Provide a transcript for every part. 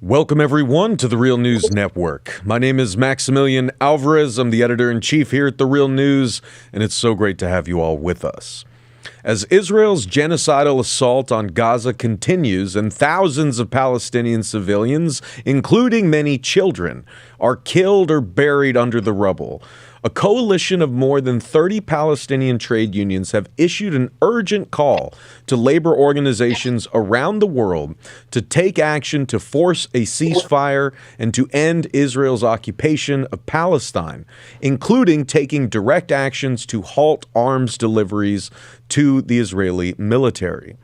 Welcome everyone to the Real News Network. My name is Maximilian Alvarez. I'm the editor-in-chief here at the Real News, and it's so great to have you all with us. As Israel's genocidal assault on Gaza continues and thousands of Palestinian civilians, including many children, are killed or buried under the rubble, a coalition of more than 30 Palestinian trade unions have issued an urgent call to labor organizations around the world to take action to force a ceasefire and to end Israel's occupation of Palestine, including taking direct actions to halt arms deliveries to the Israeli military.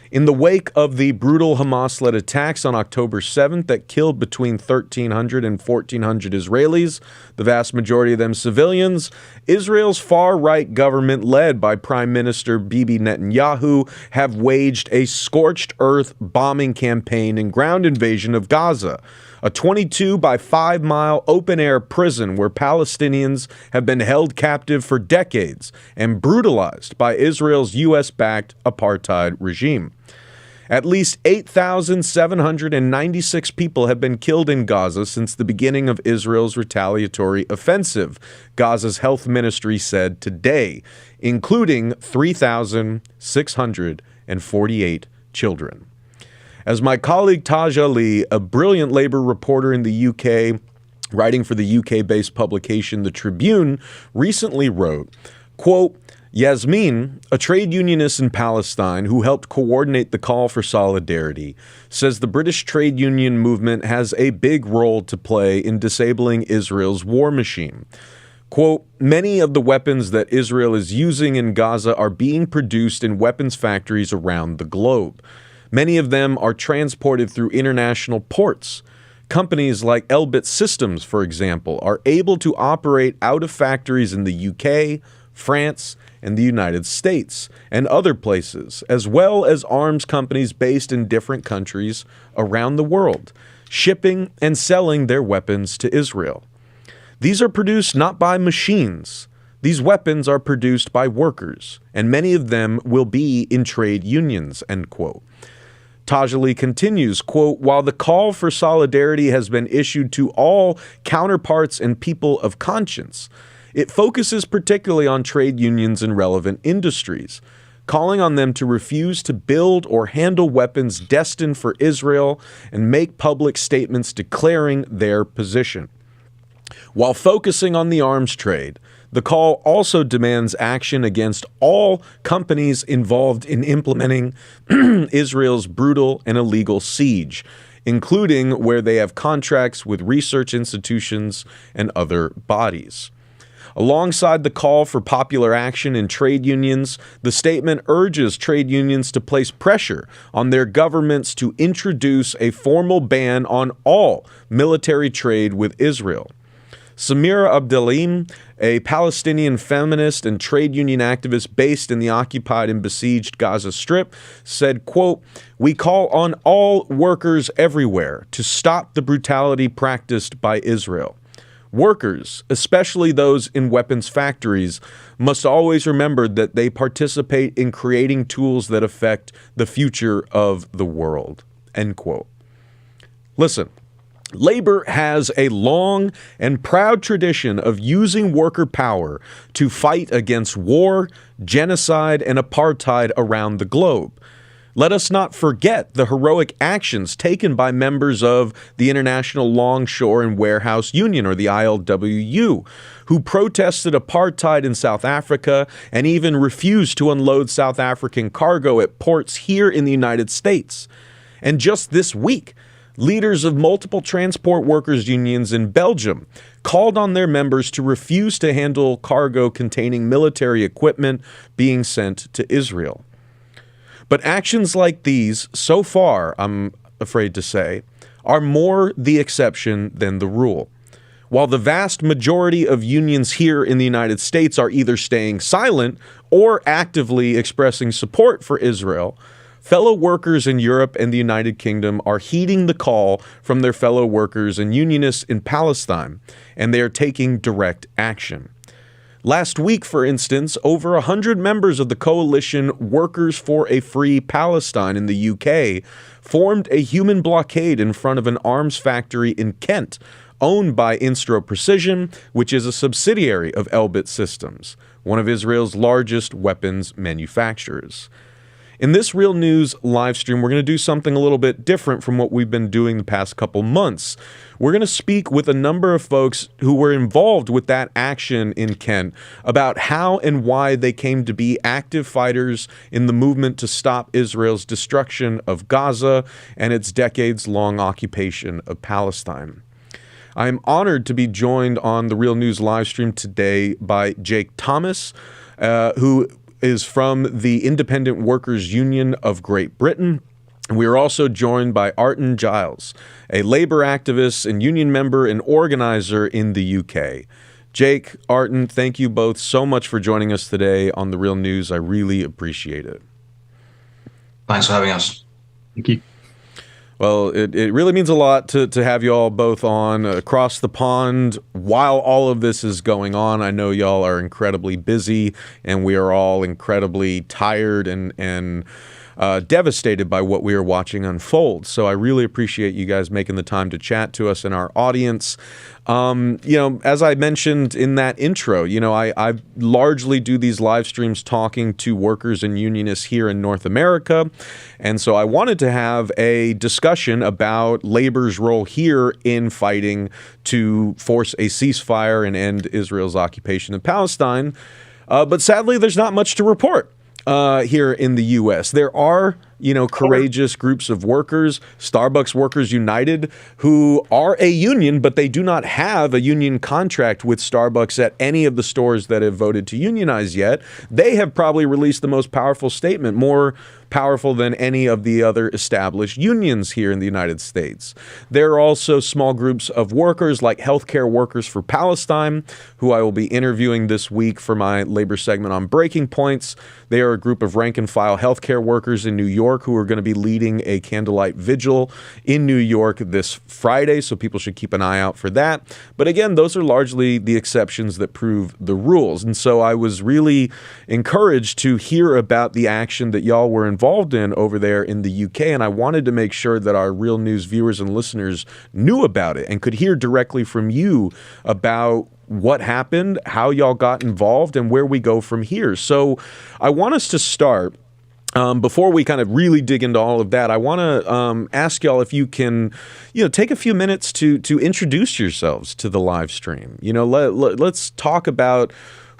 In the wake of the brutal Hamas-led attacks on October 7th that killed between 1,300 and 1,400 Israelis, the vast majority of them civilians, Israel's far-right government, led by Prime Minister Bibi Netanyahu, have waged a scorched earth bombing campaign and ground invasion of Gaza, a 22 by 5 mile open-air prison where Palestinians have been held captive for decades and brutalized by Israel's U.S.-backed apartheid regime. At least 8,796 people have been killed in Gaza since the beginning of Israel's retaliatory offensive, Gaza's health ministry said today, including 3,648 children. As my colleague Taj Ali, a brilliant labor reporter in the UK, writing for the UK-based publication The Tribune, recently wrote, quote, Yasmin, a trade unionist in Palestine who helped coordinate the call for solidarity, says the British trade union movement has a big role to play in disabling Israel's war machine. Quote, many of the weapons that Israel is using in Gaza are being produced in weapons factories around the globe. Many of them are transported through international ports. Companies like Elbit Systems, for example, are able to operate out of factories in the UK, France, and the United States, and other places, as well as arms companies based in different countries around the world, shipping and selling their weapons to Israel. These are produced not by machines. These weapons are produced by workers, and many of them will be in trade unions, end quote. Taj Ali continues, quote, while the call for solidarity has been issued to all counterparts and people of conscience, it focuses particularly on trade unions in relevant industries, calling on them to refuse to build or handle weapons destined for Israel and make public statements declaring their position. While focusing on the arms trade, the call also demands action against all companies involved in implementing Israel's brutal and illegal siege, including where they have contracts with research institutions and other bodies. Alongside the call for popular action in trade unions, the statement urges trade unions to place pressure on their governments to introduce a formal ban on all military trade with Israel. Samira Abdelim, a Palestinian feminist and trade union activist based in the occupied and besieged Gaza Strip, said, quote, we call on all workers everywhere to stop the brutality practiced by Israel. Workers, especially those in weapons factories, must always remember that they participate in creating tools that affect the future of the world, end quote. Listen. Labor has a long and proud tradition of using worker power to fight against war, genocide, and apartheid around the globe. Let us not forget the heroic actions taken by members of the International Longshore and Warehouse Union, or the ILWU, who protested apartheid in South Africa and even refused to unload South African cargo at ports here in the United States. And just this week, leaders of multiple transport workers unions in Belgium called on their members to refuse to handle cargo containing military equipment being sent to Israel. But actions like these, so far, I'm afraid to say, are more the exception than the rule. While the vast majority of unions here in the United States are either staying silent or actively expressing support for Israel, fellow workers in Europe and the United Kingdom are heeding the call from their fellow workers and unionists in Palestine, and they are taking direct action. Last week, for instance, over 100 members of the coalition Workers for a Free Palestine in the UK formed a human blockade in front of an arms factory in Kent, owned by Instro Precision, which is a subsidiary of Elbit Systems, one of Israel's largest weapons manufacturers. In this Real News live stream, we're going to do something a little bit different from what we've been doing the past couple months. We're going to speak with a number of folks who were involved with that action in Kent about how and why they came to be active fighters in the movement to stop Israel's destruction of Gaza and its decades-long occupation of Palestine. I am honored to be joined on the Real News live stream today by Jake Thomas, who is from the Independent Workers' Union of Great Britain. We are also joined by Arton Giles, a labor activist and union member and organizer in the UK. Jake, Arton, thank you both so much for joining us today on the Real News. I really appreciate it. Thanks for having us. Thank you. Well, it really means a lot to have you all both on across the pond while all of this is going on. I know y'all are incredibly busy, and we are all incredibly tired and devastated by what we are watching unfold. So I really appreciate you guys making the time to chat to us and our audience. As I mentioned in that intro, I largely do these live streams talking to workers and unionists here in North America. And so I wanted to have a discussion about labor's role here in fighting to force a ceasefire and end Israel's occupation of Palestine. But sadly, there's not much to report here in the U.S. There are, courageous groups of workers, Starbucks Workers United, who are a union, but they do not have a union contract with Starbucks at any of the stores that have voted to unionize yet. They have probably released the most powerful statement, more powerful than any of the other established unions here in the United States. There are also small groups of workers like Healthcare Workers for Palestine, who I will be interviewing this week for my labor segment on Breaking Points. They are a group of rank-and-file healthcare workers in New York who are going to be leading a candlelight vigil in New York this Friday, so people should keep an eye out for that. But again, those are largely the exceptions that prove the rules. And so I was really encouraged to hear about the action that y'all were involved in over there in the UK, and I wanted to make sure that our Real News viewers and listeners knew about it and could hear directly from you about what happened, how y'all got involved, and where we go from here. So I want us to start. Before we kind of really dig into all of that, I want to ask y'all if you can, take a few minutes to introduce yourselves to the live stream. Let's talk about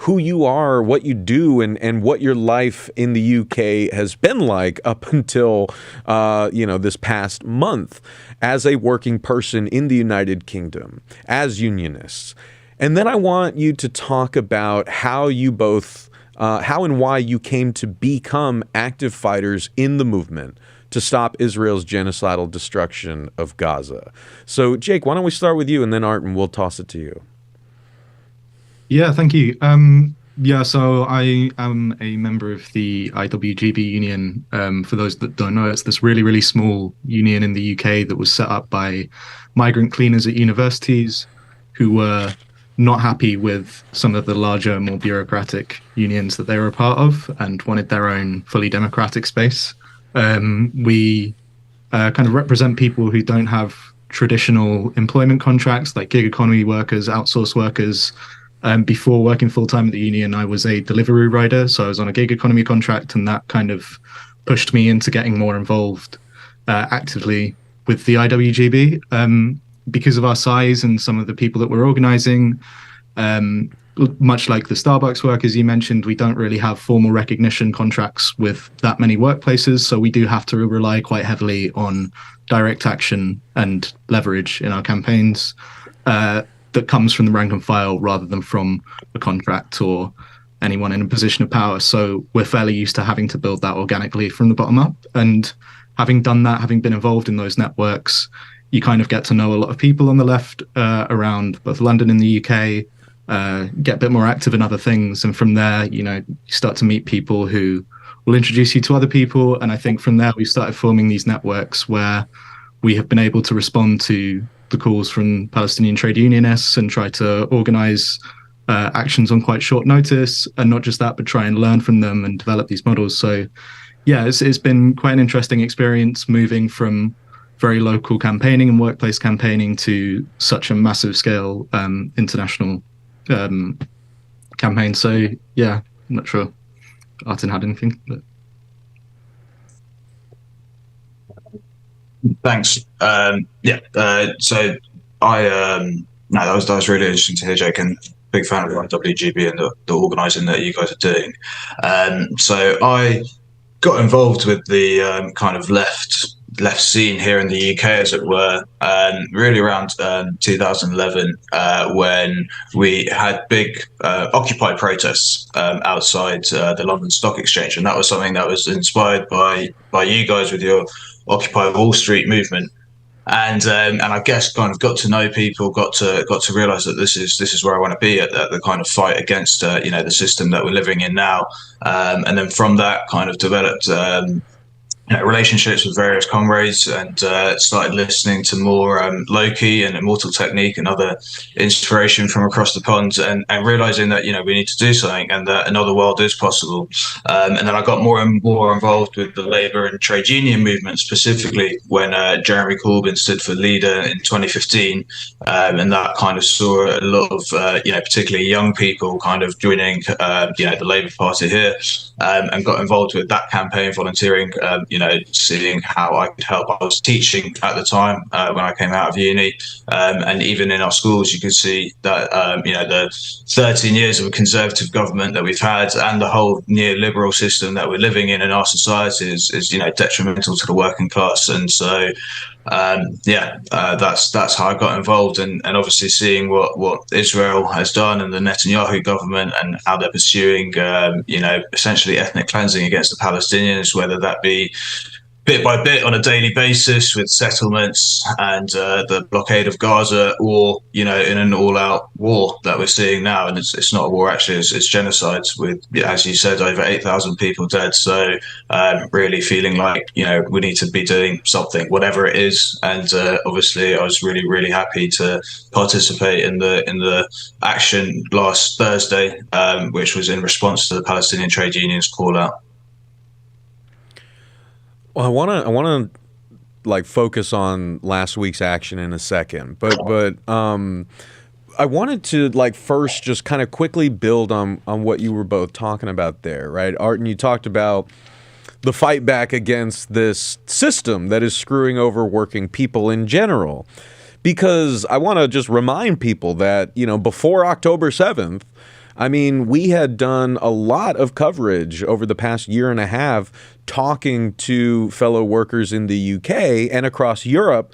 who you are, what you do, and what your life in the UK has been like up until, this past month as a working person in the United Kingdom, as unionists. And then I want you to talk about how you both how and why you came to become active fighters in the movement to stop Israel's genocidal destruction of Gaza. So, Jake, why don't we start with you, and then Arton, we'll toss it to you. Yeah, thank you. So I am a member of the IWGB union. For those that don't know, it's this really, really small union in the UK that was set up by migrant cleaners at universities who were not happy with some of the larger, more bureaucratic unions that they were a part of and wanted their own fully democratic space. We kind of represent people who don't have traditional employment contracts, like gig economy workers, outsource workers. Before working full-time at the union, I was a delivery rider, so I was on a gig economy contract, and that kind of pushed me into getting more involved actively with the IWGB. Because of our size and some of the people that we're organizing, much like the Starbucks workers you mentioned, we don't really have formal recognition contracts with that many workplaces. So we do have to rely quite heavily on direct action and leverage in our campaigns that comes from the rank and file rather than from a contract or anyone in a position of power. So we're fairly used to having to build that organically from the bottom up. And having done that, having been involved in those networks, you kind of get to know a lot of people on the left around both London and the UK, get a bit more active in other things. And from there, you start to meet people who will introduce you to other people. And I think from there, we started forming these networks where we have been able to respond to the calls from Palestinian trade unionists and try to organize actions on quite short notice, and not just that, but try and learn from them and develop these models. So yeah, it's been quite an interesting experience moving from very local campaigning and workplace campaigning to such a massive scale international campaign. So yeah, I'm not sure Artin had anything. But... Thanks. So I no, that was really interesting to hear, Jake, and big fan of WGB and the organising that you guys are doing. So I got involved with the kind of left scene here in the UK, as it were, really around 2011, when we had big Occupy protests outside the London Stock Exchange, and that was something that was inspired by you guys with your Occupy Wall Street movement. And I guess kind of got to know people, got to realise that this is where I want to be at the kind of fight against the system that we're living in now, and then from that kind of developed relationships with various comrades, and started listening to more Loki and Immortal Technique and other inspiration from across the pond, and realizing that we need to do something and that another world is possible. And then I got more and more involved with the labour and trade union movement, specifically when Jeremy Corbyn stood for leader in 2015, and that kind of saw a lot of particularly young people kind of joining the Labour Party here, and got involved with that campaign, volunteering. Seeing how I could help. I was teaching at the time when I came out of uni, and even in our schools, you could see that the 13 years of a conservative government that we've had, and the whole neoliberal system that we're living in our society is detrimental to the working class. And so that's how I got involved, and obviously seeing what Israel has done and the Netanyahu government, and how they're pursuing essentially ethnic cleansing against the Palestinians, whether that be bit by bit on a daily basis with settlements and the blockade of Gaza, or in an all-out war that we're seeing now. And it's not a war, actually, it's genocide with, as you said, over 8,000 people dead. So really feeling like we need to be doing something, whatever it is. And obviously I was really happy to participate in the action last Thursday, which was in response to the Palestinian trade unions call out. Well, I want to focus on last week's action in a second, but I wanted to first just kind of quickly build on what you were both talking about there, right? Artin, you talked about the fight back against this system that is screwing over working people in general, because I want to just remind people that before October 7th, I mean, we had done a lot of coverage over the past year and a half talking to fellow workers in the UK and across Europe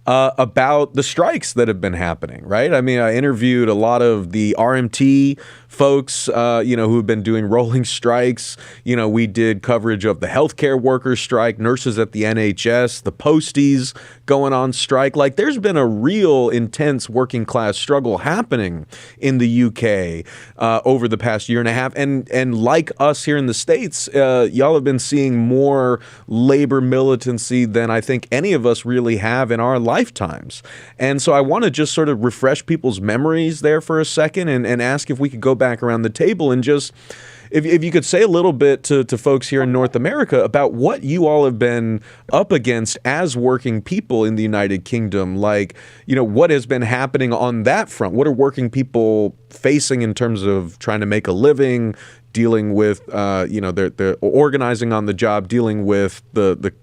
about the strikes that have been happening, right? I mean, I interviewed a lot of the RMT folks, who have been doing rolling strikes. We did coverage of the healthcare workers strike, nurses at the NHS, the posties going on strike. There's been a real intense working class struggle happening in the UK over the past year and a half. And like us here in the States, y'all have been seeing more labor militancy than I think any of us really have in our lifetimes. And so I want to just sort of refresh people's memories there for a second, and ask if we could go back around the table and just, if you could say a little bit to folks here in North America about what you all have been up against as working people in the United Kingdom. What has been happening on that front? What are working people facing in terms of trying to make a living, dealing with, they're organizing on the job, dealing with the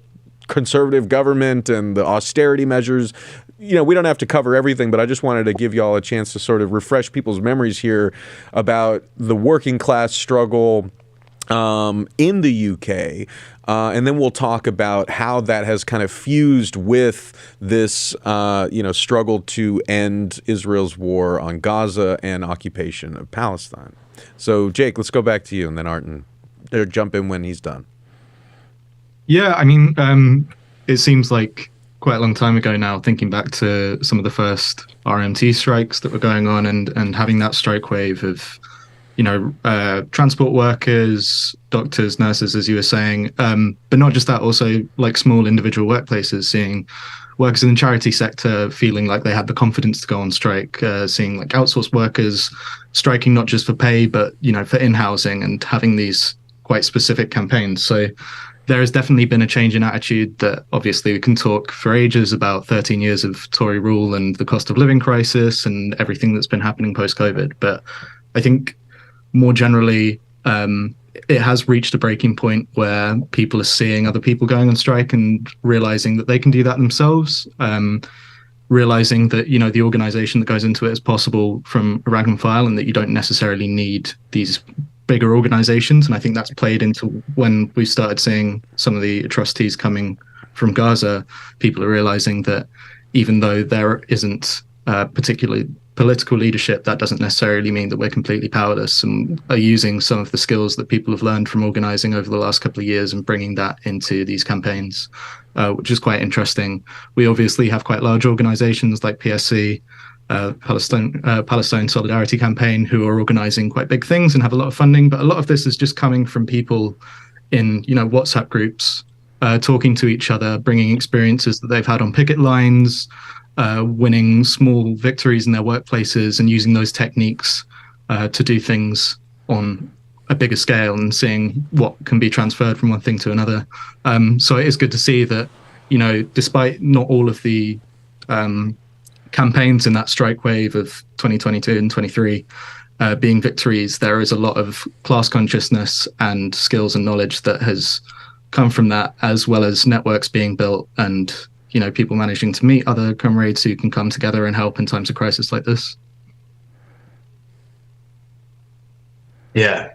conservative government and the austerity measures? We don't have to cover everything, but I just wanted to give y'all a chance to sort of refresh people's memories here about the working class struggle in the UK. And then we'll talk about how that has kind of fused with this, struggle to end Israel's war on Gaza and occupation of Palestine. So, Jake, let's go back to you, and then Artin, jump in when he's done. Yeah, I mean, it seems like quite a long time ago now, thinking back to some of the first RMT strikes that were going on, and having that strike wave of, transport workers, doctors, nurses, as you were saying, but not just that, also small individual workplaces, seeing workers in the charity sector feeling like they had the confidence to go on strike, seeing like outsourced workers striking not just for pay, but, you know, for in-housing and having these quite specific campaigns. So there has definitely been a change in attitude that obviously we can talk for ages about 13 years of Tory rule and the cost of living crisis and everything that's been happening post-COVID. But I think more generally, it has reached a breaking point where people are seeing other people going on strike and realizing that they can do that themselves, realizing that, you know, the organization that goes into it is possible from a rank and file and that you don't necessarily need these bigger organizations. And I think that's played into when we started seeing some of the atrocities coming from Gaza. People are realizing that even though there isn't particularly political leadership, that doesn't necessarily mean that we're completely powerless, and are using some of the skills that people have learned from organizing over the last couple of years and bringing that into these campaigns, which is quite interesting. We obviously have quite large organizations like PSC, Palestine Solidarity Campaign, who are organizing quite big things and have a lot of funding, but a lot of this is just coming from people in, you know, WhatsApp groups, talking to each other, bringing experiences that they've had on picket lines, winning small victories in their workplaces and using those techniques to do things on a bigger scale and seeing what can be transferred from one thing to another. So it is good to see that, you know, despite not all of the campaigns in that strike wave of 2022 and 23 being victories, there is a lot of class consciousness and skills and knowledge that has come from that, as well as networks being built and, you know, people managing to meet other comrades who can come together and help in times of crisis like this. Yeah,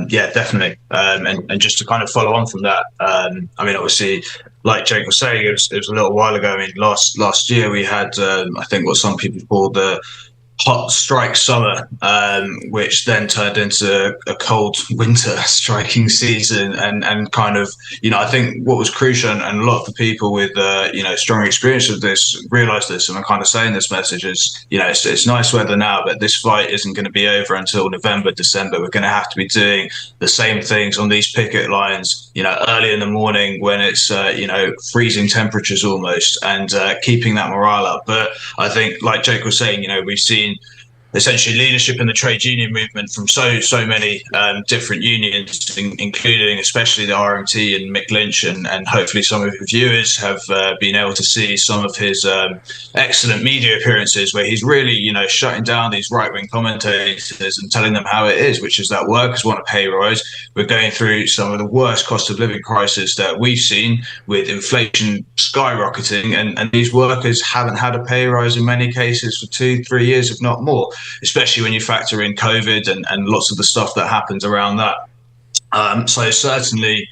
definitely. And just to kind of follow on from that, I mean, obviously, like Jake was saying, it was a little while ago. I mean, last year we had, I think, what some people call the hot strike summer, which then turned into a cold winter striking season, and kind of, you know, I think what was crucial, and a lot of the people with you know, strong experience of this realised this, and I'm kind of saying this message is, you know, it's nice weather now, but this fight isn't going to be over until November, December. We're going to have to be doing the same things on these picket lines, you know, early in the morning when it's you know, freezing temperatures almost, and keeping that morale up. But I think, like Jake was saying, you know, we've seen essentially leadership in the trade union movement from so many different unions, including especially the RMT and Mick Lynch, and hopefully some of your viewers have been able to see some of his excellent media appearances where he's really, you know, shutting down these right-wing commentators and telling them how it is, which is that workers want a pay rise. We're going through some of the worst cost of living crisis that we've seen, with inflation skyrocketing, and these workers haven't had a pay rise in many cases for 2-3 years, if not more, especially when you factor in COVID and lots of the stuff that happens around that. So certainly,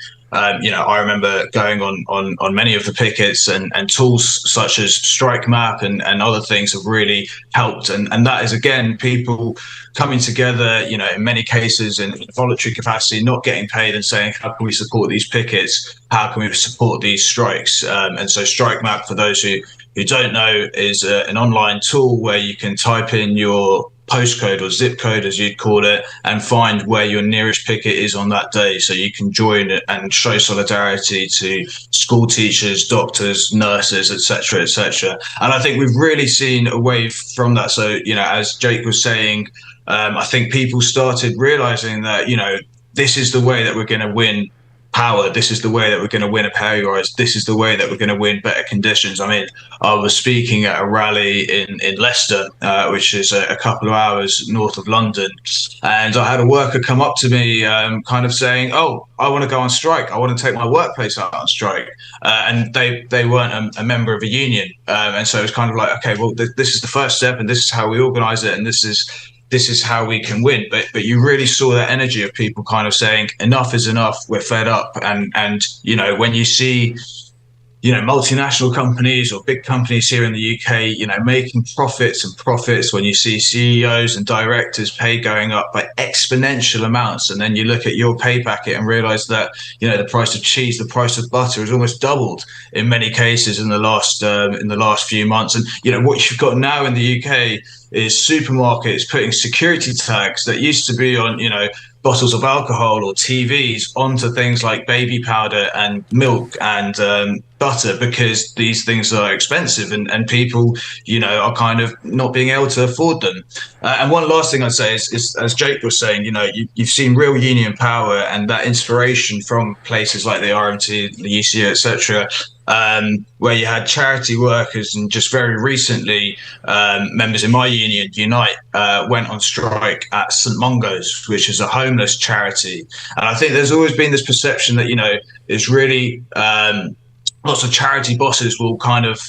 you know, I remember going on many of the pickets, and tools such as Strike Map and other things have really helped. And that is, again, people coming together, you know, in many cases in voluntary capacity, not getting paid, and saying, how can we support these pickets? How can we support these strikes? And so Strike Map, for those who don't know, is an online tool where you can type in your postcode or zip code, as you'd call it, and find where your nearest picket is on that day, so you can join it and show solidarity to school teachers, doctors, nurses, etc., etc. And I think we've really seen a wave from that. So, you know, as Jake was saying, I think people started realizing that, you know, this is the way that we're going to win power. This is the way that we're going to win a pay rise. This is the way that we're going to win better conditions. I mean, I was speaking at a rally in Leicester, which is a couple of hours north of London, and I had a worker come up to me kind of saying, oh, I want to go on strike. I want to take my workplace out on strike. And they weren't a member of a union. And so it was kind of like, okay, well, this is the first step, and this is how we organize it, and this is how we can win. But you really saw that energy of people kind of saying, enough is enough, we're fed up. And you know, when you see, you know, multinational companies or big companies here in the UK, you know, making profits and profits, when you see CEOs and directors' pay going up by exponential amounts, and then you look at your pay packet and realize that, you know, the price of cheese, the price of butter has almost doubled in many cases in the last few months. And, you know, what you've got now in the UK is supermarkets putting security tags that used to be on, you know, bottles of alcohol or TVs onto things like baby powder and milk and butter, because these things are expensive and people, are kind of not being able to afford them. And one last thing I'd say is, as Jake was saying, you've seen real union power and that inspiration from places like the RMT, the UCO, etc., where you had charity workers, and just very recently, members in my union, Unite, went on strike at St Mungo's, which is a homeless charity. And I think there's always been this perception that, is really lots of charity bosses will kind of,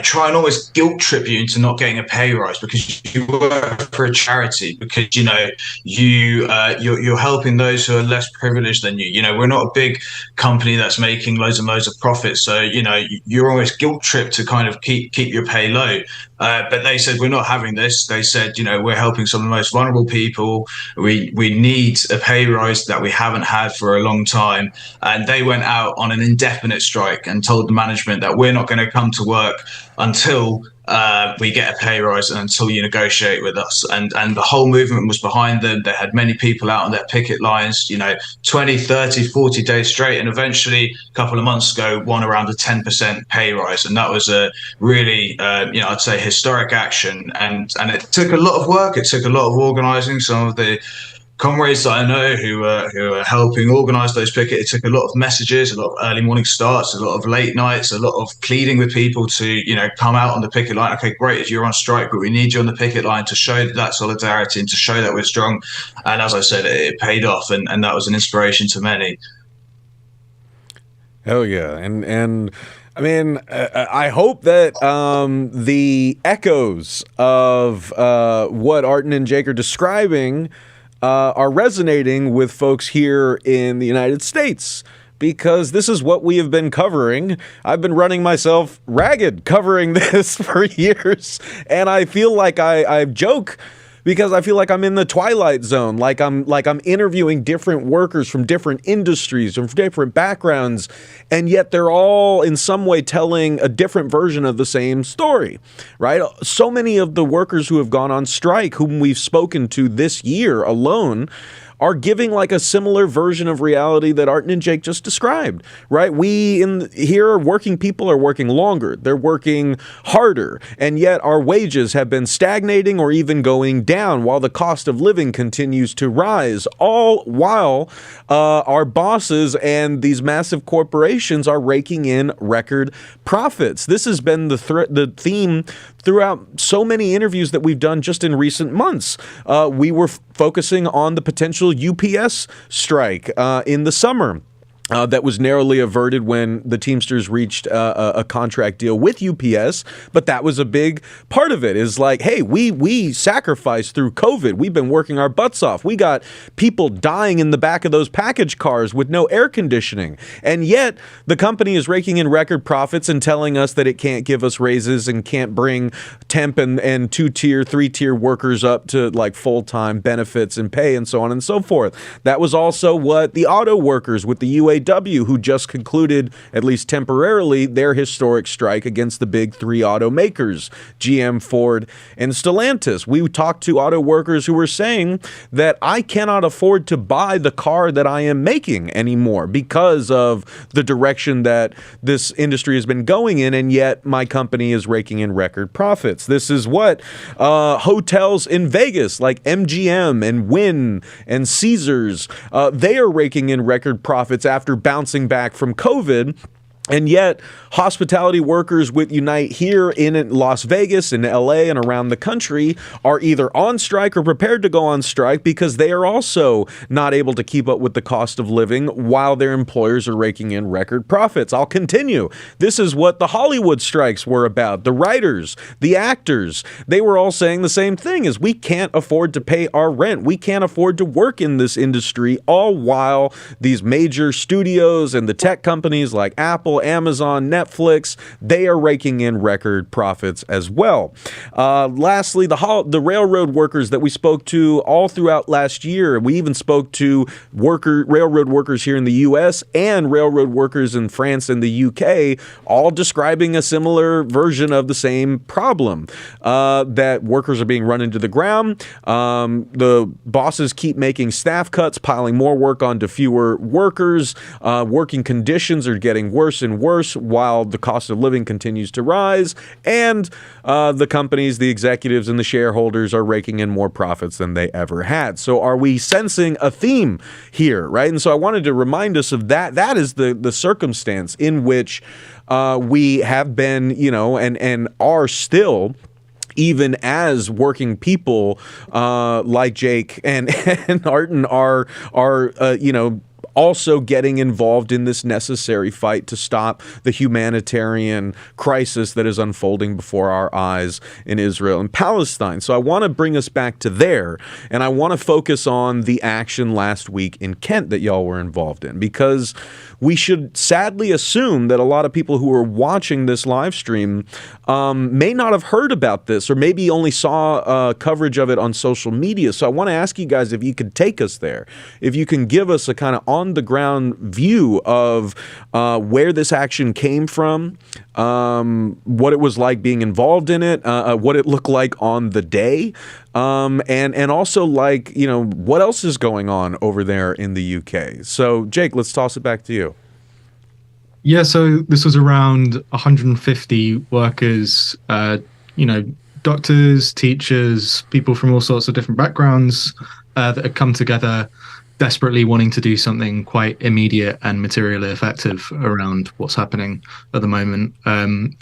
try and almost guilt trip you into not getting a pay rise because you work for a charity, because, you're helping those who are less privileged than you. We're not a big company that's making loads and loads of profit. So, you're almost guilt tripped to kind of keep your pay low. But they said, we're not having this. They said, we're helping some of the most vulnerable people. We need a pay rise that we haven't had for a long time. And they went out on an indefinite strike and told the management that we're not going to come to work until we get a pay rise and until you negotiate with us. And the whole movement was behind them. They had many people out on their picket lines, 20, 30, 40 days straight. And eventually, a couple of months ago, won around a 10% pay rise. And that was a really, I'd say historic action. And it took a lot of work. It took a lot of organizing. Some of the comrades that I know who are helping organise those pickets, it took a lot of messages, a lot of early morning starts, a lot of late nights, a lot of pleading with people to, come out on the picket line. Okay, great, you're on strike, but we need you on the picket line to show that solidarity and to show that we're strong. And as I said, it paid off, and that was an inspiration to many. Hell yeah. And I mean, I hope that the echoes of what Artin and Jake are describing are resonating with folks here in the United States, because this is what we have been covering. I've been running myself ragged covering this for years, and I feel like I joke because I feel like I'm in the twilight zone, like I'm interviewing different workers from different industries, from different backgrounds, and yet they're all in some way telling a different version of the same story, right? So many of the workers who have gone on strike, whom we've spoken to this year alone, are giving like a similar version of reality that Artin and Jake just described, right? Here, working people are working longer, they're working harder, and yet our wages have been stagnating or even going down while the cost of living continues to rise, all while our bosses and these massive corporations are raking in record profits. This has been the theme throughout so many interviews that we've done just in recent months. We were focusing on the potential UPS strike in the summer. That was narrowly averted when the Teamsters reached a contract deal with UPS, but that was a big part of it, is like, hey, we sacrificed through COVID. We've been working our butts off. We got people dying in the back of those package cars with no air conditioning. And yet the company is raking in record profits and telling us that it can't give us raises and can't bring temp and 2-tier, 3-tier workers up to like full-time benefits and pay and so on and so forth. That was also what the auto workers with the UAW, who just concluded, at least temporarily, their historic strike against the big three automakers, GM, Ford, and Stellantis. We talked to auto workers who were saying that I cannot afford to buy the car that I am making anymore because of the direction that this industry has been going in, and yet my company is raking in record profits. This is what hotels in Vegas like MGM and Wynn and Caesars, they are raking in record profits after bouncing back from COVID. And yet, hospitality workers with Unite here in Las Vegas, in LA, and around the country are either on strike or prepared to go on strike because they are also not able to keep up with the cost of living while their employers are raking in record profits. I'll continue. This is what the Hollywood strikes were about. The writers, the actors, they were all saying the same thing, is we can't afford to pay our rent. We can't afford to work in this industry, all while these major studios and the tech companies like Apple Apple, Amazon, Netflix, they are raking in record profits as well. Lastly, the railroad workers that we spoke to all throughout last year. We even spoke to railroad workers here in the U.S. and railroad workers in France and the U.K., all describing a similar version of the same problem, that workers are being run into the ground. The bosses keep making staff cuts, piling more work onto fewer workers. Working conditions are getting worse and worse while the cost of living continues to rise. And the companies, the executives, and the shareholders are raking in more profits than they ever had. So are we sensing a theme here, right? And so I wanted to remind us of that. That is the circumstance in which we have been, and are still, even as working people like Jake and Arten are also getting involved in this necessary fight to stop the humanitarian crisis that is unfolding before our eyes in Israel and Palestine. So I want to bring us back to there, and I want to focus on the action last week in Kent that y'all were involved in, because we should sadly assume that a lot of people who are watching this live stream may not have heard about this, or maybe only saw coverage of it on social media. So I want to ask you guys if you could take us there, if you can give us a kind of on-the-ground view of where this action came from, what it was like being involved in it, what it looked like on the day, and also what else is going on over there in the UK. So Jake, let's toss it back to you. Yeah, so this was around 150 workers, doctors, teachers, people from all sorts of different backgrounds that had come together desperately wanting to do something quite immediate and materially effective around what's happening at the moment.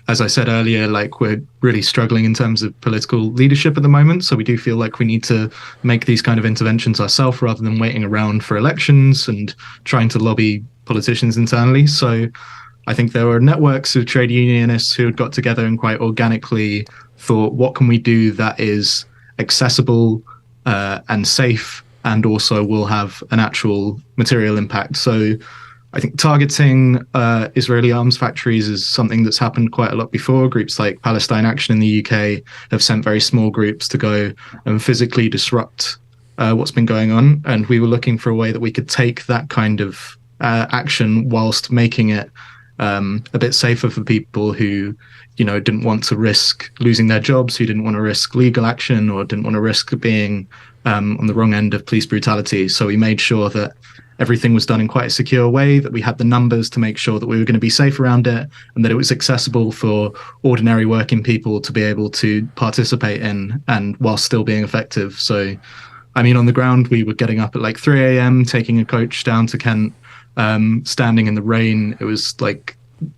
As I said earlier, we're really struggling in terms of political leadership at the moment. So we do feel like we need to make these kind of interventions ourselves rather than waiting around for elections and trying to lobby politicians internally. So I think there were networks of trade unionists who had got together and quite organically thought, what can we do that is accessible and safe, and also will have an actual material impact. So I think targeting Israeli arms factories is something that's happened quite a lot before. Groups like Palestine Action in the UK have sent very small groups to go and physically disrupt what's been going on. And we were looking for a way that we could take that kind of action whilst making it a bit safer for people who, didn't want to risk losing their jobs, who didn't want to risk legal action, or didn't want to risk being on the wrong end of police brutality. So we made sure that everything was done in quite a secure way, that we had the numbers to make sure that we were going to be safe around it, and that it was accessible for ordinary working people to be able to participate in, and while still being effective. So, on the ground, we were getting up at 3 a.m., taking a coach down to Kent, standing in the rain. It was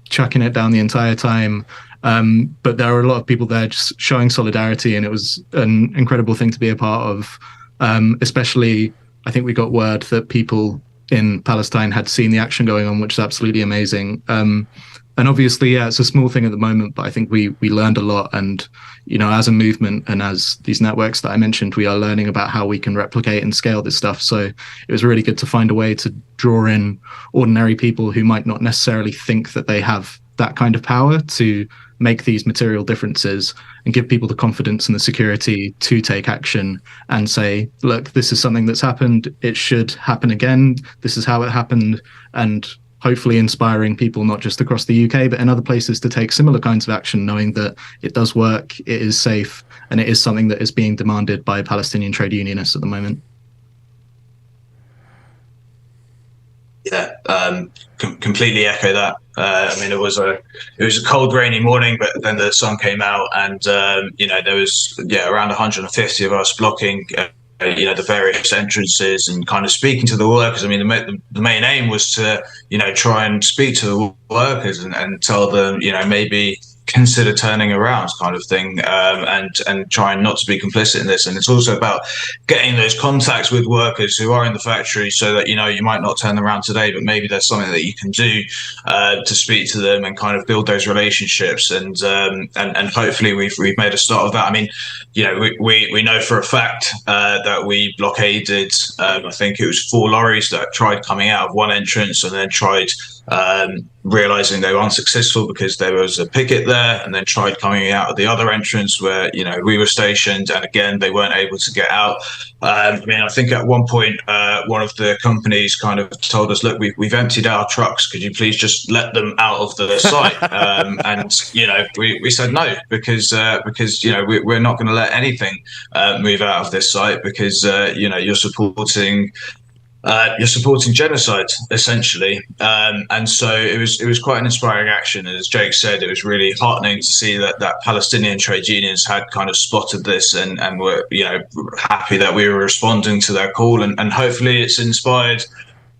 chucking it down the entire time. But there were a lot of people there just showing solidarity, and it was an incredible thing to be a part of. Especially, I think we got word that people in Palestine had seen the action going on, which is absolutely amazing. And obviously, yeah, it's a small thing at the moment, but I think we learned a lot. And, as a movement and as these networks that I mentioned, we are learning about how we can replicate and scale this stuff. So it was really good to find a way to draw in ordinary people who might not necessarily think that they have that kind of power to make these material differences, and give people the confidence and the security to take action and say, look, this is something that's happened. It should happen again. This is how it happened. And hopefully inspiring people, not just across the UK, but in other places, to take similar kinds of action, knowing that it does work, it is safe, and it is something that is being demanded by Palestinian trade unionists at the moment. Yeah, completely echo that. It was a cold, rainy morning, but then the sun came out, and there was around 150 of us blocking the various entrances and kind of speaking to the workers. The main aim was to try and speak to the workers and tell them maybe consider turning around, kind of thing, and trying not to be complicit in this. And it's also about getting those contacts with workers who are in the factory, so that you might not turn them around today, but maybe there's something that you can do to speak to them and kind of build those relationships. And hopefully we've made a start of that. We know for a fact that we blockaded I think it was 4 lorries that tried coming out of one entrance and then tried realizing they were unsuccessful because there was a picket there, and then tried coming out of the other entrance where, you know, we were stationed, and again they weren't able to get out. I mean, I think at one point one of the companies kind of told us, look, we've emptied our trucks, could you please just let them out of the site? And you know, we said no, because you know, we're not going to let anything move out of this site, because you know, you're supporting genocide, essentially. And so it was quite an inspiring action. And as Jake said, it was really heartening to see that Palestinian trade unions had kind of spotted this and were, you know, happy that we were responding to their call. And hopefully it's inspired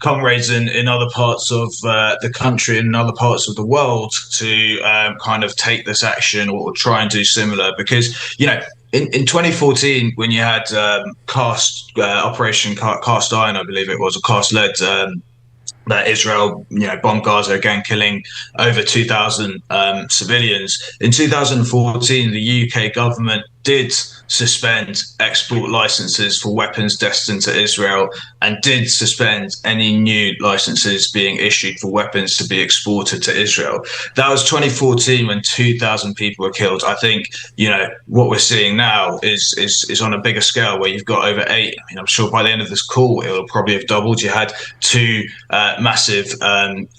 comrades in other parts of the country and in other parts of the world to kind of take this action or try and do similar. Because, you know, in 2014, when you had Operation Cast Iron, I believe it was, or Cast Lead, that Israel, you know, bombed Gaza again, killing over 2,000 civilians. In 2014, the UK government did suspend export licenses for weapons destined to Israel, and did suspend any new licenses being issued for weapons to be exported to Israel. That was 2014, when 2,000 people were killed. I think, you know, what we're seeing now is on a bigger scale, where you've got over 8. I mean, I'm sure by the end of this call, it'll probably have doubled. You had 2 massive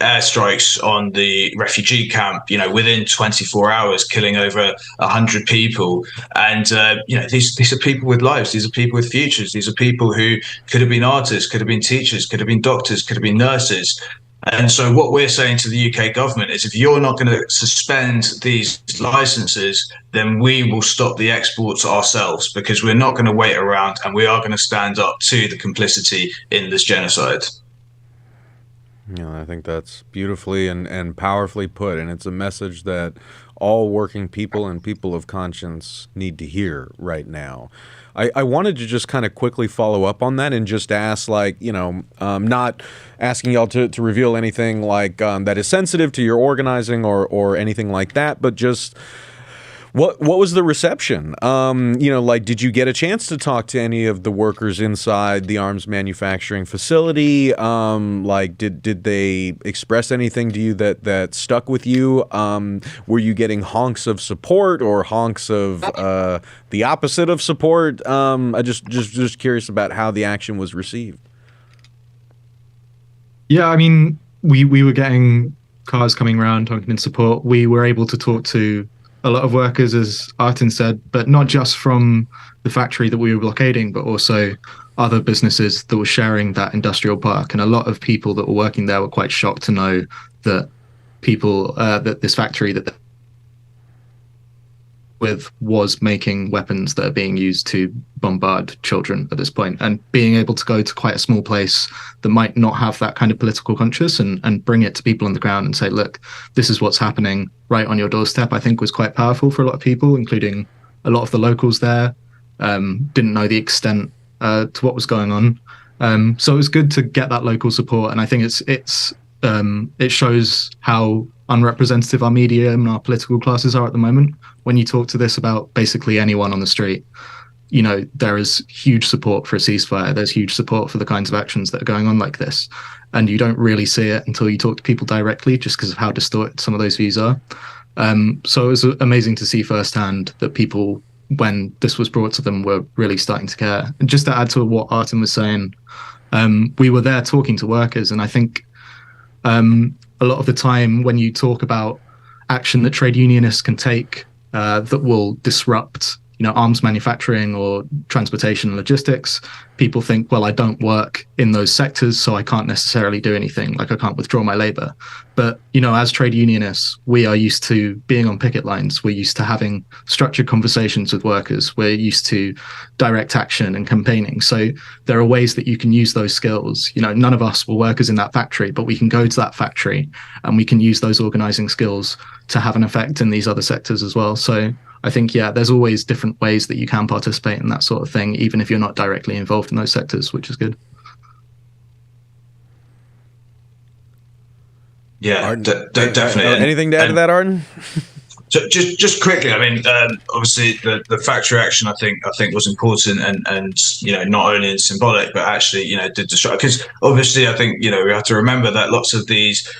airstrikes on the refugee camp, you know, within 24 hours, killing over 100 people. And you know, these are people with lives. These are people with futures. These are people who could have been artists, could have been teachers, could have been doctors, could have been nurses. And so what we're saying to the UK government is, if you're not going to suspend these licenses, then we will stop the exports ourselves, because we're not going to wait around, and we are going to stand up to the complicity in this genocide. Yeah, I think that's beautifully and powerfully put, and it's a message that all working people and people of conscience need to hear right now. I wanted to just kind of quickly follow up on that and just ask, like, you know, not asking y'all to reveal anything like that is sensitive to your organizing or anything like that, but just what was the reception? You know, like, did you get a chance to talk to any of the workers inside the arms manufacturing facility? Like, did they express anything to you that stuck with you? Were you getting honks of support or honks of the opposite of support? I just curious about how the action was received. Yeah, I mean, we were getting cars coming around talking in support. We were able to talk to a lot of workers, as Artin said, but not just from the factory that we were blockading, but also other businesses that were sharing that industrial park. And a lot of people that were working there were quite shocked to know that that this factory that with was making weapons that are being used to bombard children at this point, and being able to go to quite a small place that might not have that kind of political conscience and bring it to people on the ground and say, look, this is what's happening right on your doorstep, I think was quite powerful for a lot of people, including a lot of the locals there. Didn't know the extent to what was going on. So it was good to get that local support. And I think it shows how unrepresentative our media and our political classes are at the moment. When you talk to this about basically anyone on the street, you know, there is huge support for a ceasefire. There's huge support for the kinds of actions that are going on like this. And you don't really see it until you talk to people directly, just because of how distorted some of those views are. So it was amazing to see firsthand that people, when this was brought to them, were really starting to care. And just to add to what Artin was saying, we were there talking to workers, and I think a lot of the time when you talk about action that trade unionists can take that will disrupt, you know, arms manufacturing or transportation and logistics, people think, well, I don't work in those sectors, so I can't necessarily do anything. Like, I can't withdraw my labor. But, you know, as trade unionists, we are used to being on picket lines. We're used to having structured conversations with workers. We're used to direct action and campaigning. So there are ways that you can use those skills. You know, none of us were workers in that factory, but we can go to that factory and we can use those organizing skills to have an effect in these other sectors as well. So I think, yeah, there's always different ways that you can participate in that sort of thing, even if you're not directly involved in those sectors, which is good. Yeah, definitely. Anything to add to that, Arden? Just quickly, I mean, obviously the factory action, I think was important, and you know, not only in symbolic, but actually, you know, did destroy. Because obviously, I think, you know, we have to remember that lots of these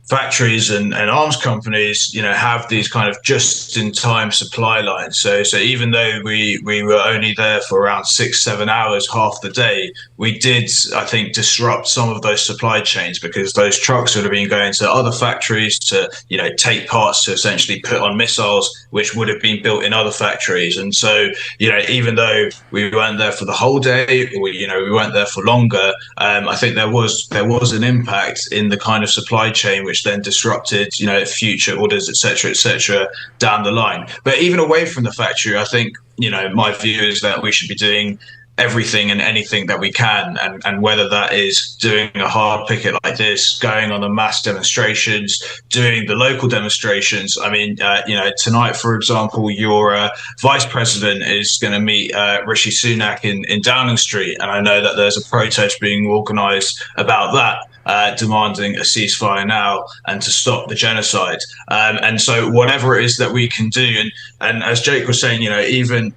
factories and arms companies, have these kind of just-in-time supply lines. So even though we were only there for around 6-7 hours, half the day, we did, I think, disrupt some of those supply chains, because those trucks would have been going to other factories to, take parts to essentially put on missiles, which would have been built in other factories. And so, even though we weren't there for the whole day, we weren't there for longer, I think there was an impact in the kind of supply chain, which then disrupted, future orders, etc., down the line. But even away from the factory, I think, my view is that we should be doing everything and anything that we can, and whether that is doing a hard picket like this, going on the mass demonstrations, doing the local demonstrations. I mean, tonight, for example, your vice president is going to meet Rishi Sunak in Downing Street, and I know that there's a protest being organised about that, demanding a ceasefire now and to stop the genocide. And so whatever it is that we can do, and as Jake was saying, even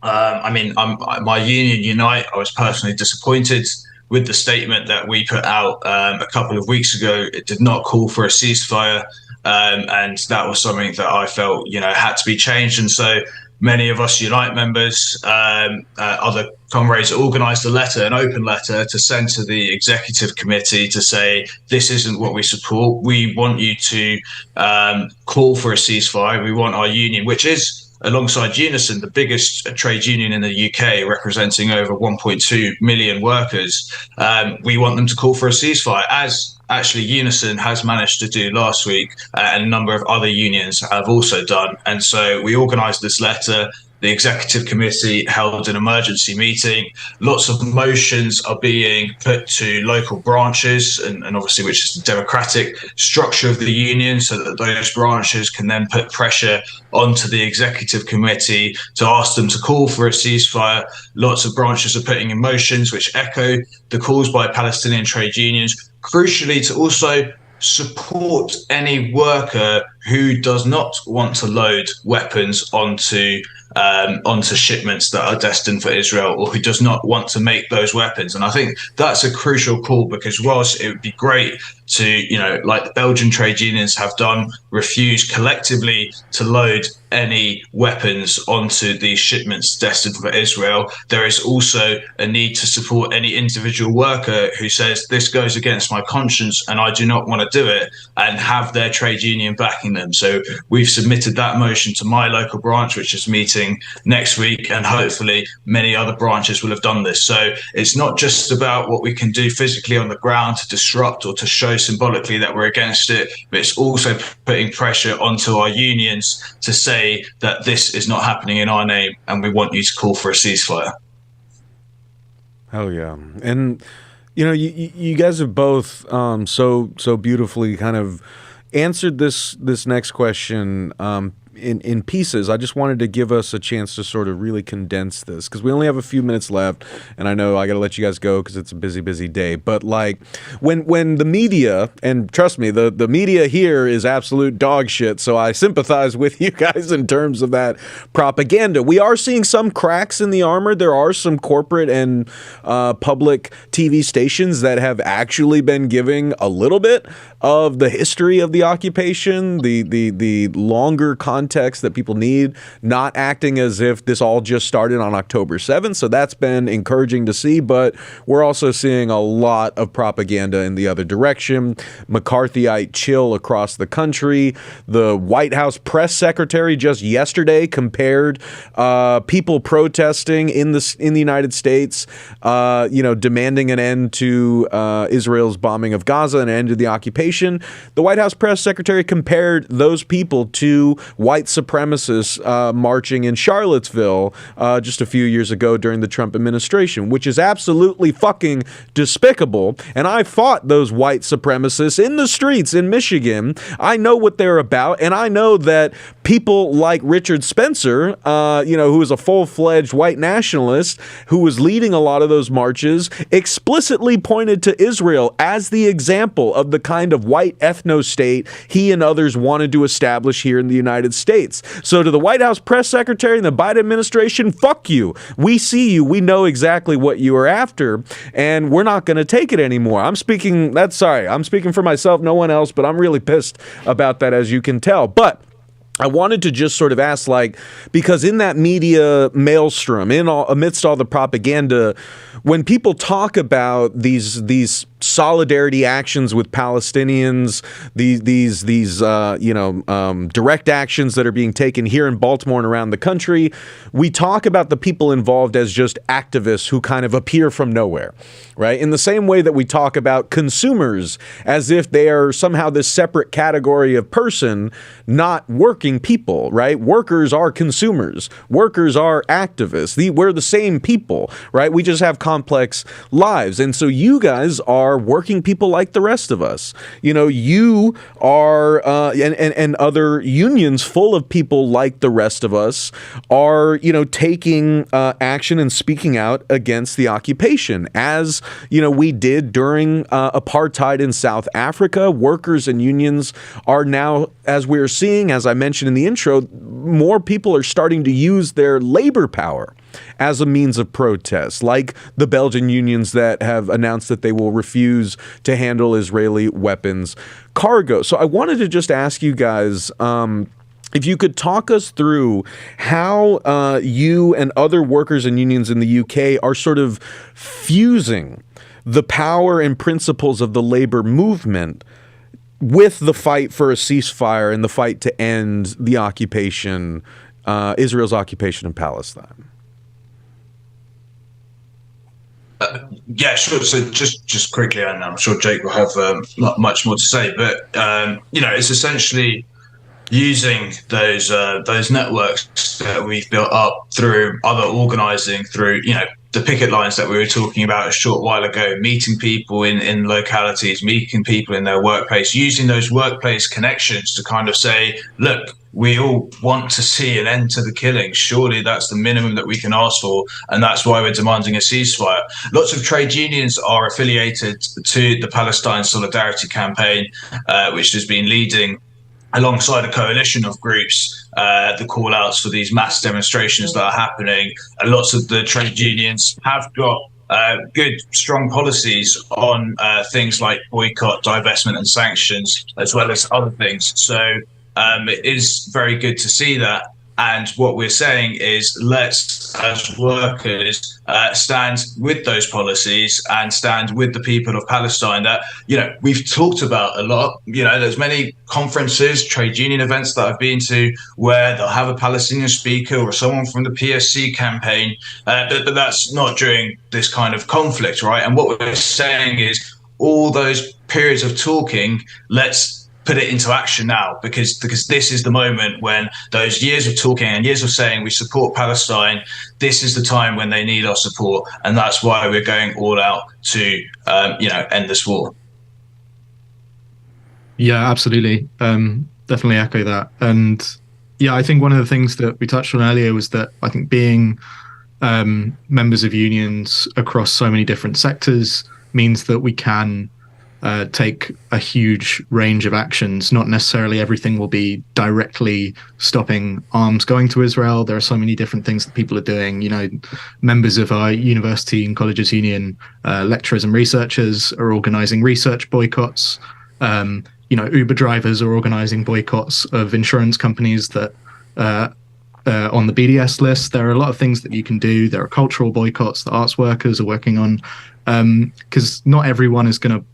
my union Unite, I was personally disappointed with the statement that we put out a couple of weeks ago. It did not call for a ceasefire, and that was something that I felt had to be changed. And so many of us Unite members, other comrades, organised an open letter to send to the executive committee to say, this isn't what we support. We want you to call for a ceasefire. We want our union, which is, alongside Unison, the biggest trade union in the UK, representing over 1.2 million workers. We want them to call for a ceasefire, as actually Unison has managed to do last week, and a number of other unions have also done. And so we organised this letter. The executive committee held an emergency meeting. Lots of motions are being put to local branches, and obviously, which is the democratic structure of the union, so that those branches can then put pressure onto the executive committee to ask them to call for a ceasefire. Lots of branches are putting in motions which echo the calls by Palestinian trade unions, crucially to also support any worker who does not want to load weapons onto shipments that are destined for Israel, or who does not want to make those weapons. And I think that's a crucial call, because whilst it would be great to, like the Belgian trade unions have done, refuse collectively to load any weapons onto these shipments destined for Israel, there is also a need to support any individual worker who says, this goes against my conscience and I do not want to do it, and have their trade union backing them. So we've submitted that motion to my local branch, which is meeting next week, and hopefully many other branches will have done this. So it's not just about what we can do physically on the ground to disrupt or to show symbolically that we're against it, but it's also putting pressure onto our unions to say that this is not happening in our name, and we want you to call for a ceasefire. Hell yeah. And you guys have both so beautifully kind of answered this next question in pieces. I just wanted to give us a chance to sort of really condense this, because we only have a few minutes left, and I know I got to let you guys go because it's a busy day. But like when the media, and trust me, the media here is absolute dog shit, so I sympathize with you guys in terms of that propaganda. We are seeing some cracks in the armor. There are some corporate and public TV stations that have actually been giving a little bit of the history of the occupation, the longer context that people need, not acting as if this all just started on October 7th. So that's been encouraging to see, but we're also seeing a lot of propaganda in the other direction. McCarthyite chill across the country. The White House press secretary just yesterday compared people protesting in the United States, demanding an end to Israel's bombing of Gaza and an end to the occupation. The White House press secretary compared those people to white supremacists marching in Charlottesville just a few years ago during the Trump administration, which is absolutely fucking despicable. And I fought those white supremacists in the streets in Michigan. I know what they're about, and I know that people like Richard Spencer, who was a full-fledged white nationalist who was leading a lot of those marches, explicitly pointed to Israel as the example of the kind of white ethno-state he and others wanted to establish here in the United States. So to the White House press secretary and the Biden administration, fuck you. We see you. We know exactly what you are after, and we're not going to take it anymore. I'm speaking for myself, no one else, but I'm really pissed about that, as you can tell. But I wanted to just sort of ask, because in that media maelstrom, amidst all the propaganda, when people talk about these solidarity actions with Palestinians, these direct actions that are being taken here in Baltimore and around the country, we talk about the people involved as just activists who kind of appear from nowhere, right? In the same way that we talk about consumers as if they are somehow this separate category of person, not working people, right? Workers are consumers. Workers are activists. We're the same people, right? We just have complex lives. And so you guys are working people like the rest of us. You are, and other unions full of people like the rest of us are, taking action and speaking out against the occupation. As, we did during apartheid in South Africa, workers and unions are now, as we're seeing, as I mentioned in the intro, more people are starting to use their labor power as a means of protest, like the Belgian unions that have announced that they will refuse to handle Israeli weapons cargo. So I wanted to just ask you guys, if you could talk us through how you and other workers and unions in the UK are sort of fusing the power and principles of the labor movement with the fight for a ceasefire and the fight to end the occupation, Israel's occupation in Palestine. Yeah, sure. So just quickly, and I'm sure Jake will have not much more to say, but it's essentially using those networks that we've built up through other organising, through the picket lines that we were talking about a short while ago, meeting people in localities, meeting people in their workplace, using those workplace connections to kind of say, look, we all want to see an end to the killing. Surely that's the minimum that we can ask for, and that's why we're demanding a ceasefire. Lots of trade unions are affiliated to the Palestine Solidarity Campaign, which has been leading alongside a coalition of groups, the call outs for these mass demonstrations that are happening. And lots of the trade unions have got good, strong policies on things like boycott, divestment and sanctions, as well as other things. So it is very good to see that. And what we're saying is, let's, as workers, stand with those policies and stand with the people of Palestine that, we've talked about a lot. There's many conferences, trade union events that I've been to where they'll have a Palestinian speaker or someone from the PSC campaign, but that's not during this kind of conflict, right? And what we're saying is, all those periods of talking, let's put it into action now, because this is the moment when those years of talking and years of saying we support Palestine, this is the time when they need our support, and that's why we're going all out to end this war. Yeah, absolutely. Definitely echo that. And yeah, I think one of the things that we touched on earlier was that I think being members of unions across so many different sectors means that we can take a huge range of actions. Not necessarily everything will be directly stopping arms going to Israel. There are so many different things that people are doing. Members of our university and colleges union, lecturers and researchers are organizing research boycotts. Uber drivers are organizing boycotts of insurance companies that on the BDS list. There are a lot of things that you can do. There are cultural boycotts that arts workers are working on, because not everyone is going to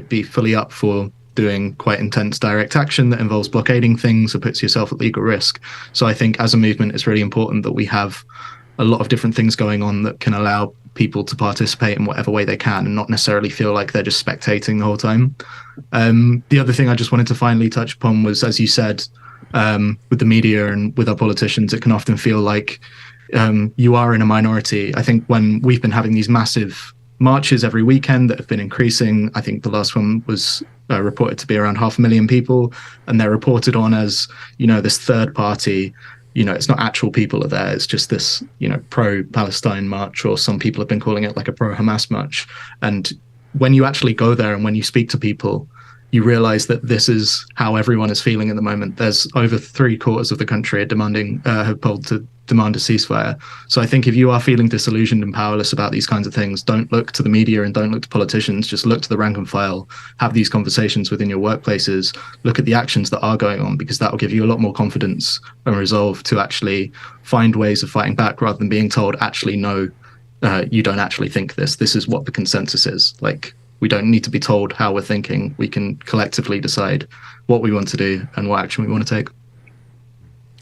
be fully up for doing quite intense direct action that involves blockading things or puts yourself at legal risk. So I think as a movement, it's really important that we have a lot of different things going on that can allow people to participate in whatever way they can and not necessarily feel like they're just spectating the whole time. The other thing I just wanted to finally touch upon was, as you said, with the media and with our politicians, it can often feel like you are in a minority. I think when we've been having these massive marches every weekend that have been increasing. I think the last one was reported to be around 500,000 people, and they're reported on as, this third party. It's not actual people are there. It's just this, pro-Palestine march, or some people have been calling it like a pro-Hamas march. And when you actually go there and when you speak to people, you realize that this is how everyone is feeling at the moment. There's over 3/4 of the country have polled to demand a ceasefire. So I think if you are feeling disillusioned and powerless about these kinds of things, don't look to the media and don't look to politicians. Just look to the rank and file, have these conversations within your workplaces, look at the actions that are going on, because that will give you a lot more confidence and resolve to actually find ways of fighting back, rather than being told, actually, no, you don't actually think this. This is what the consensus is. Like, we don't need to be told how we're thinking. We can collectively decide what we want to do and what action we want to take.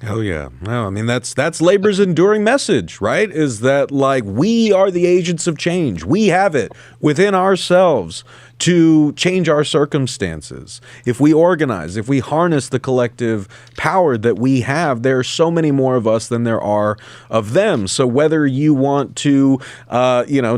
Oh yeah. No, I mean, that's labor's enduring message, right? Is that, like, we are the agents of change. We have it within ourselves to change our circumstances. If we organize, if we harness the collective power that we have, there are so many more of us than there are of them. So whether you want to,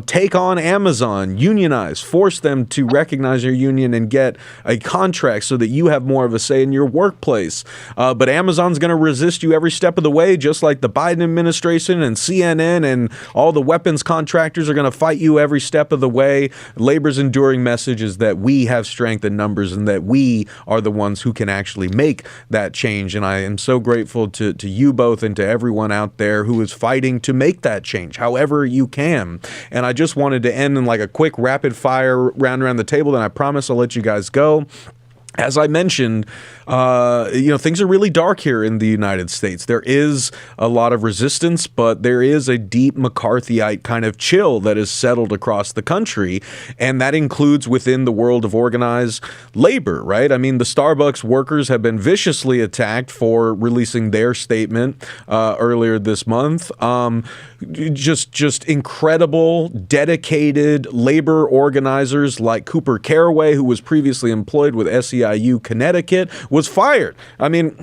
take on Amazon, unionize, force them to recognize your union and get a contract so that you have more of a say in your workplace. But Amazon's going to resist you every step of the way, just like the Biden administration and CNN and all the weapons contractors are going to fight you every step of the way. Labor's enduring message is that we have strength in numbers and that we are the ones who can actually make that change. And I am so grateful to you both and to everyone out there who is fighting to make that change, however you can. And I just wanted to end in like a quick rapid fire round around the table, then I promise I'll let you guys go. As I mentioned, things are really dark here in the United States. There is a lot of resistance, but there is a deep McCarthyite kind of chill that is settled across the country, and that includes within the world of organized labor, right? I mean, the Starbucks workers have been viciously attacked for releasing their statement earlier this month. Just incredible, dedicated labor organizers like Cooper Caraway, who was previously employed with SEIU Connecticut, was fired. I mean,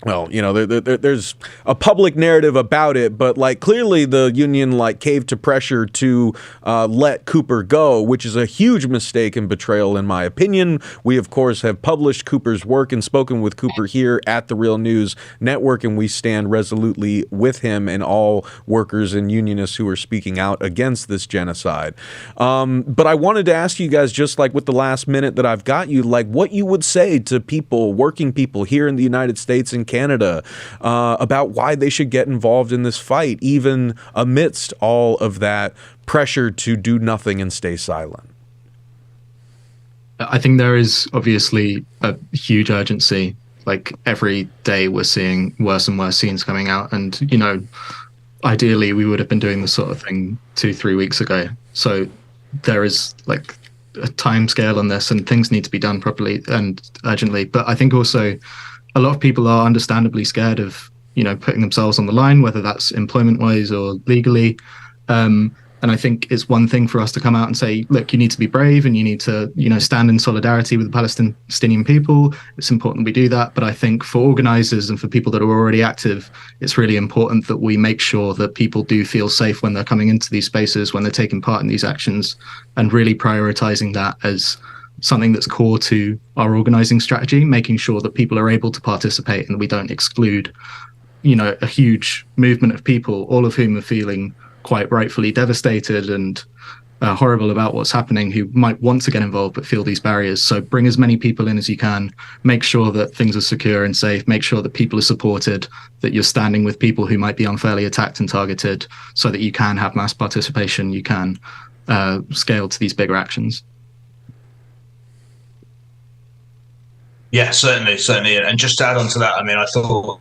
well, there's a public narrative about it, but like clearly the union caved to pressure to let Cooper go, which is a huge mistake and betrayal in my opinion. We of course have published Cooper's work and spoken with Cooper here at the Real News Network, and we stand resolutely with him and all workers and unionists who are speaking out against this genocide. But I wanted to ask you guys, just like with the last minute that I've got you, like what you would say to people, working people here in the United States and Canada, about why they should get involved in this fight, even amidst all of that pressure to do nothing and stay silent. I think there is obviously a huge urgency. Like every day we're seeing worse and worse scenes coming out, and ideally we would have been doing this sort of thing 2-3 weeks ago. So there is like a time scale on this, and things need to be done properly and urgently. But I think also a lot of people are understandably scared of, putting themselves on the line, whether that's employment-wise or legally. And I think it's one thing for us to come out and say, look, you need to be brave and you need to, stand in solidarity with the Palestinian people. It's important we do that. But I think for organizers and for people that are already active, it's really important that we make sure that people do feel safe when they're coming into these spaces, when they're taking part in these actions, and really prioritizing that as something that's core to our organizing strategy, making sure that people are able to participate and we don't exclude, a huge movement of people, all of whom are feeling quite rightfully devastated and horrible about what's happening, who might want to get involved but feel these barriers. So bring as many people in as you can, make sure that things are secure and safe, make sure that people are supported, that you're standing with people who might be unfairly attacked and targeted, so that you can have mass participation, you can scale to these bigger actions. Yeah, certainly. And just to add on to that, I mean, I thought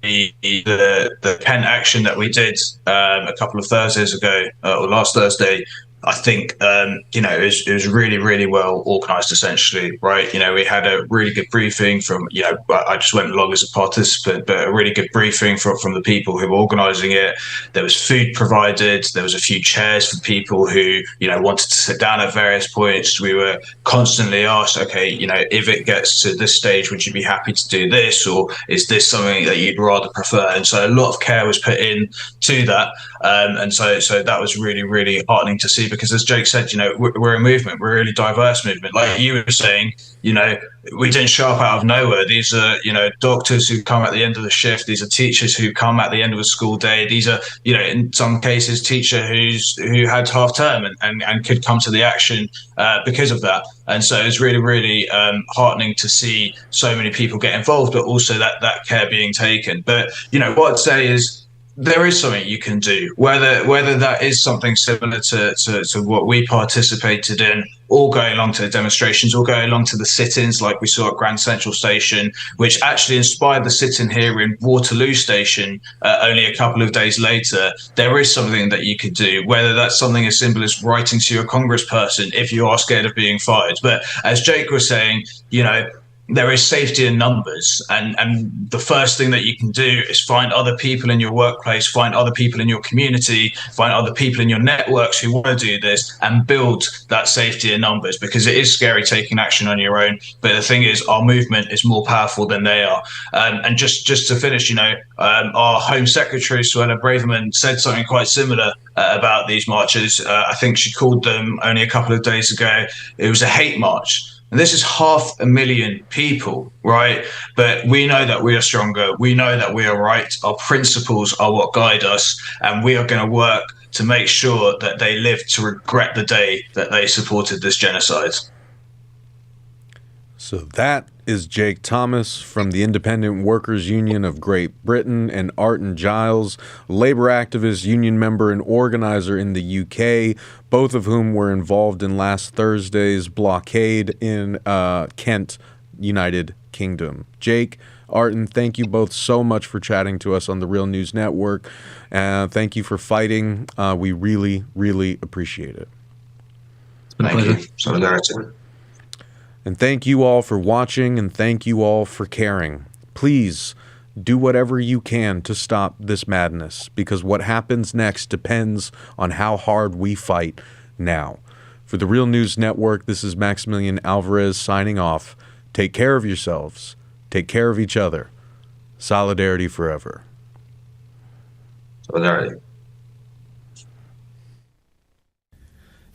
the Kent action that we did a couple of Thursdays ago, or last Thursday, I think, it was really, really well organized, essentially, right? We had a really good briefing from, I just went along as a participant, but a really good briefing from the people who were organizing it. There was food provided. There was a few chairs for people who, wanted to sit down at various points. We were constantly asked, okay, if it gets to this stage, would you be happy to do this? Or is this something that you'd rather prefer? And so a lot of care was put in to that. And so that was really, really heartening to see, because, as Jake said, we're a movement, we're a really diverse movement. Like you were saying, we didn't show up out of nowhere. These are, doctors who come at the end of the shift. These are teachers who come at the end of a school day. These are, in some cases, teacher who had half term and could come to the action because of that. And so it's really, really heartening to see so many people get involved, but also that care being taken. But, what I'd say is, there is something you can do, whether that is something similar to what we participated in, or going along to the demonstrations, or going along to the sit-ins like we saw at Grand Central Station, which actually inspired the sit-in here in Waterloo Station only a couple of days later. There is something that you could do, whether that's something as simple as writing to your congressperson if you are scared of being fired. But as Jake was saying, there is safety in numbers, and the first thing that you can do is find other people in your workplace, find other people in your community, find other people in your networks who want to do this, and build that safety in numbers, because it is scary taking action on your own. But the thing is, our movement is more powerful than they are. And just to finish, our Home Secretary, Suella Braverman, said something quite similar about these marches. I think she called them only a couple of days ago. It was a hate march. And this is 500,000 people, right? But we know that we are stronger. We know that we are right. Our principles are what guide us. And we are going to work to make sure that they live to regret the day that they supported this genocide. So that is Jake Thomas from the Independent Workers Union of Great Britain, and Arton Giles, labor activist, union member, and organizer in the UK, both of whom were involved in last Thursday's blockade in Kent, United Kingdom. Jake, Arton, thank you both so much for chatting to us on the Real News Network. Thank you for fighting. We really, really appreciate it. It's been a pleasure. Solidarity. And thank you all for watching, and thank you all for caring. Please do whatever you can to stop this madness, because what happens next depends on how hard we fight now. For the Real News Network, this is Maximilian Alvarez signing off. Take care of yourselves. Take care of each other. Solidarity forever. Solidarity.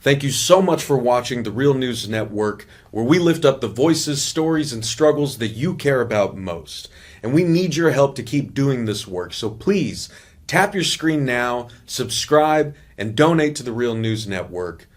Thank you so much for watching the Real News Network, where we lift up the voices, stories, and struggles that you care about most. And we need your help to keep doing this work, so please tap your screen now, subscribe, and donate to the Real News Network.